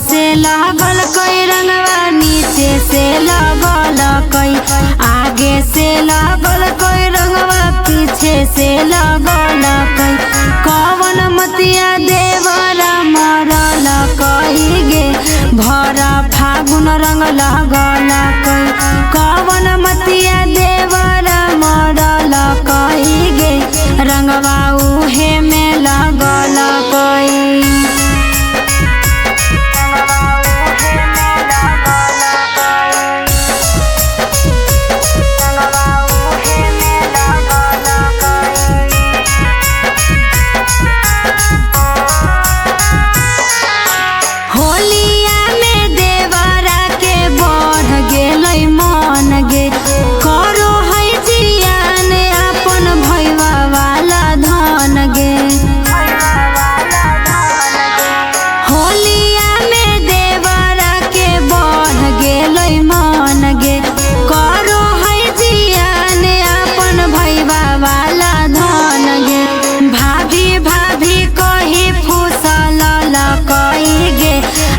से लागल कई रंगवा, नीचे से लागल कई, आगे से लागल कई रंगवा, पीछे से लागल कई। कवन मतिया देवरा मरल कई गे, भरा फागुन रंग लागल कई। कवन मतिया देवरा मरल कई गे, रंगवा उहे में लागल कई।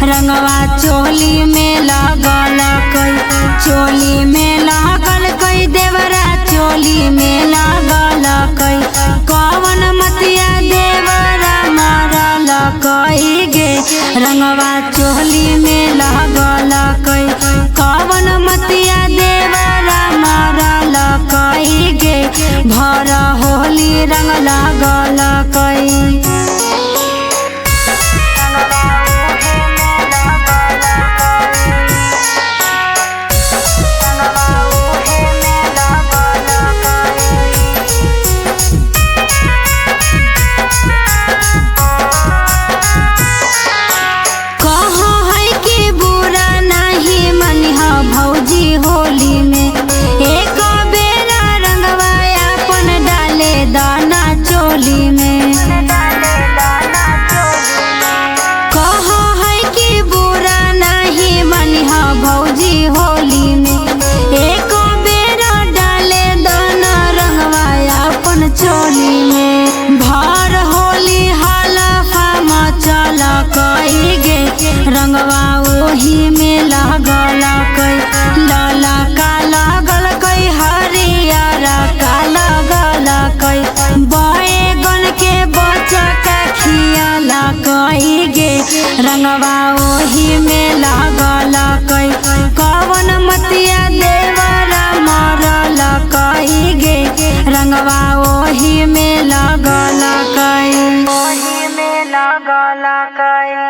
रंगवा चोली में लागल कई, चोली में लागल कई देवरा, चोली में लागल कई। कवन मतिया देवरा मरल कई गे, रंगवा चोली में लागल कई। कवन मतिया देवरा मरल कई गे, भर होली रंग लागल कई। होली में एक बेरा रंगवा अपन डाले दाना चोली में, कहो है कि बुरा नहीं मनिहा भौजी होली में। एक बेरा डाले दाना रंगवा अपन चोली में, भर होली हलफा मचल कई गे, रंगवा ओही में लागल कई। लाला का लागल कई, हरियर का लागल कई, बैगन के बचका खियल कई गे, रंगवा ओही में लागल कई। कवन मतिया देवरा मरल कई गे, रंगवा ओही में लागल कई, ओही में लागल कई।